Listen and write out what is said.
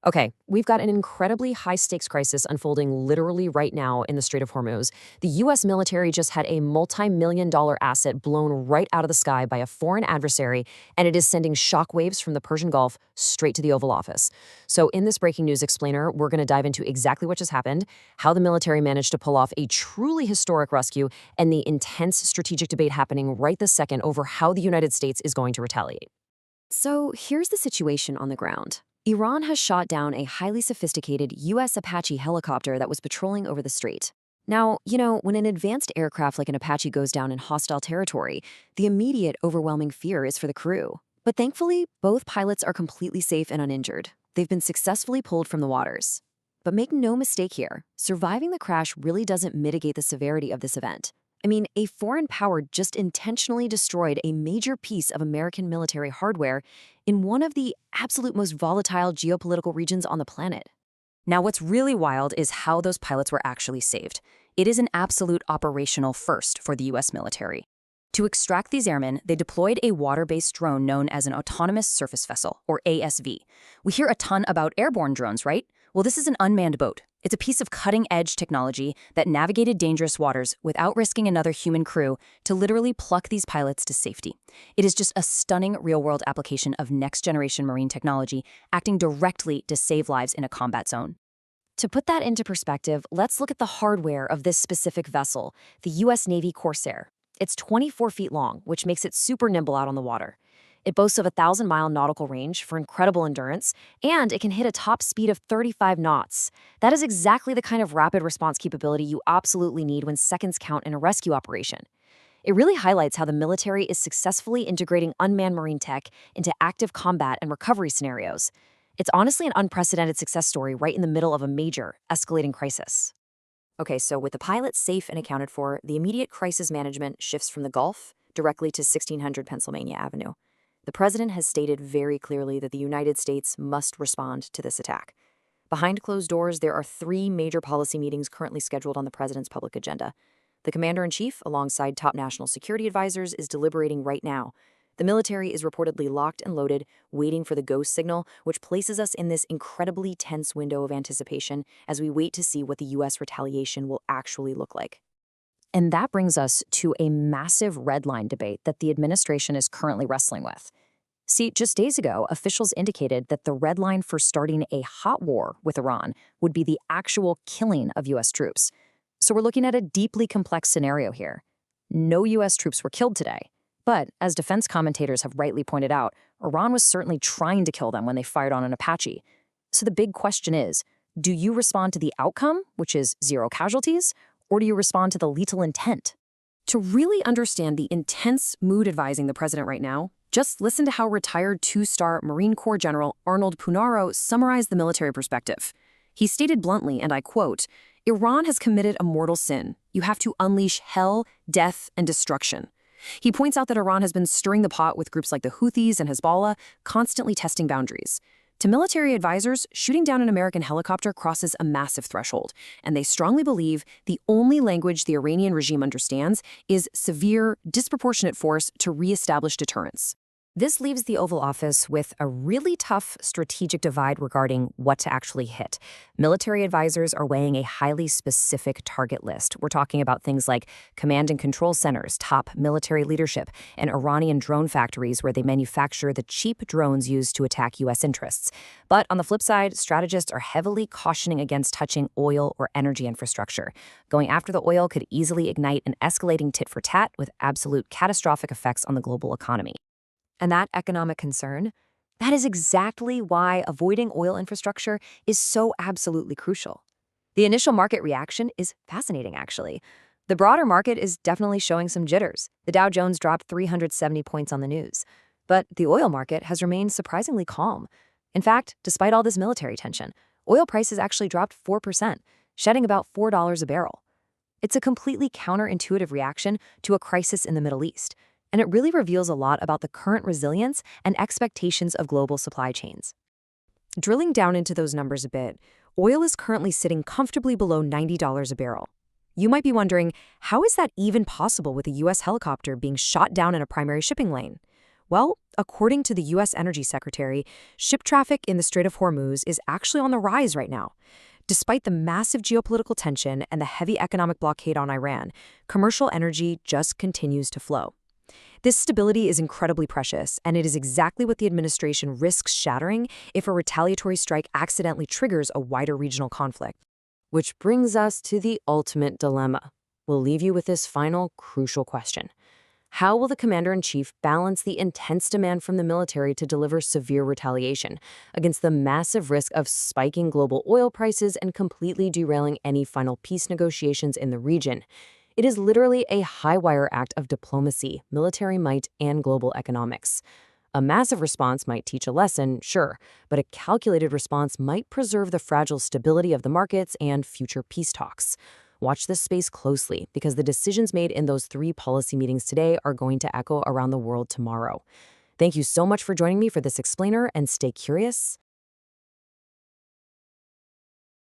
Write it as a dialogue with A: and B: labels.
A: Okay, we've got an incredibly high stakes crisis unfolding literally right now in the Strait of Hormuz. The US military just had a multi-million-dollar asset blown right out of the sky by a foreign adversary, and it is sending shockwaves from the Persian Gulf straight to the Oval Office. So, in this breaking news explainer, we're going to dive into exactly what just happened, how the military managed to pull off a truly historic rescue, and the intense strategic debate happening right this second over how the United States is going to retaliate. So here's the situation on the ground. Iran has shot down a highly sophisticated U.S. Apache helicopter that was patrolling over the strait. Now, when an advanced aircraft like an Apache goes down in hostile territory, the immediate overwhelming fear is for the crew. But thankfully, both pilots are completely safe and uninjured. They've been successfully pulled from the waters. But make no mistake here, surviving the crash really doesn't mitigate the severity of this event. I mean, a foreign power just intentionally destroyed a major piece of American military hardware in one of the absolute most volatile geopolitical regions on the planet.
B: Now, what's really wild is how those pilots were actually saved. It is an absolute operational first for the U.S. military. To extract these airmen, they deployed a water-based drone known as an autonomous surface vessel, or ASV. We hear a ton about airborne drones, right? Well, this is an unmanned boat. It's a piece of cutting-edge technology that navigated dangerous waters without risking another human crew to literally pluck these pilots to safety. It is just a stunning real-world application of next-generation marine technology acting directly to save lives in a combat zone.
A: To put that into perspective, let's look at the hardware of this specific vessel, the U.S. Navy Corsair. It's 24 feet long, which makes it super nimble out on the water. It boasts of a 1,000-mile nautical range for incredible endurance, and it can hit a top speed of 35 knots. That is exactly the kind of rapid response capability you absolutely need when seconds count in a rescue operation. It really highlights how the military is successfully integrating unmanned marine tech into active combat and recovery scenarios. It's honestly an unprecedented success story right in the middle of a major, escalating crisis. Okay, so with the pilots safe and accounted for, the immediate crisis management shifts from the Gulf directly to 1600 Pennsylvania Avenue. The president has stated very clearly that the United States must respond to this attack. Behind closed doors, there are 3 major policy meetings currently scheduled on the president's public agenda. The commander-in-chief, alongside top national security advisors, is deliberating right now. The military is reportedly locked and loaded, waiting for the go signal, which places us in this incredibly tense window of anticipation as we wait to see what the U.S. retaliation will actually look like. And that brings us to a massive red line debate that the administration is currently wrestling with. See, just days ago, officials indicated that the red line for starting a hot war with Iran would be the actual killing of U.S. troops. So we're looking at a deeply complex scenario here. No U.S. troops were killed today. But, as defense commentators have rightly pointed out, Iran was certainly trying to kill them when they fired on an Apache. So the big question is, do you respond to the outcome, which is 0 casualties, or do you respond to the lethal intent? To really understand the intense mood advising the president right now, just listen to how retired 2-star Marine Corps General Arnold Punaro summarized the military perspective. He stated bluntly, and I quote, "Iran has committed a mortal sin. You have to unleash hell, death, and destruction." He points out that Iran has been stirring the pot with groups like the Houthis and Hezbollah, constantly testing boundaries. To military advisors, shooting down an American helicopter crosses a massive threshold, and they strongly believe the only language the Iranian regime understands is severe, disproportionate force to reestablish deterrence. This leaves the Oval Office with a really tough strategic divide regarding what to actually hit. Military advisors are weighing a highly specific target list. We're talking about things like command and control centers, top military leadership, and Iranian drone factories where they manufacture the cheap drones used to attack U.S. interests. But on the flip side, strategists are heavily cautioning against touching oil or energy infrastructure. Going after the oil could easily ignite an escalating tit-for-tat with absolute catastrophic effects on the global economy. And that economic concern, that is exactly why avoiding oil infrastructure is so absolutely crucial. The initial market reaction is fascinating, actually. The broader market is definitely showing some jitters. The Dow Jones dropped 370 points on the news. But the oil market has remained surprisingly calm. In fact, despite all this military tension, oil prices actually dropped 4%, shedding about $4 a barrel. It's a completely counterintuitive reaction to a crisis in the Middle East. And it really reveals a lot about the current resilience and expectations of global supply chains. Drilling down into those numbers a bit, oil is currently sitting comfortably below $90 a barrel. You might be wondering, how is that even possible with a U.S. helicopter being shot down in a primary shipping lane? Well, according to the U.S. Energy Secretary, ship traffic in the Strait of Hormuz is actually on the rise right now. Despite the massive geopolitical tension and the heavy economic blockade on Iran, commercial energy just continues to flow. This stability is incredibly precious, and it is exactly what the administration risks shattering if a retaliatory strike accidentally triggers a wider regional conflict. Which brings us to the ultimate dilemma. We'll leave you with this final, crucial question. How will the commander-in-chief balance the intense demand from the military to deliver severe retaliation against the massive risk of spiking global oil prices and completely derailing any final peace negotiations in the region? It is literally a high-wire act of diplomacy, military might, and global economics. A massive response might teach a lesson, sure, but a calculated response might preserve the fragile stability of the markets and future peace talks. Watch this space closely, because the decisions made in those 3 policy meetings today are going to echo around the world tomorrow. Thank you so much for joining me for this explainer, and stay curious,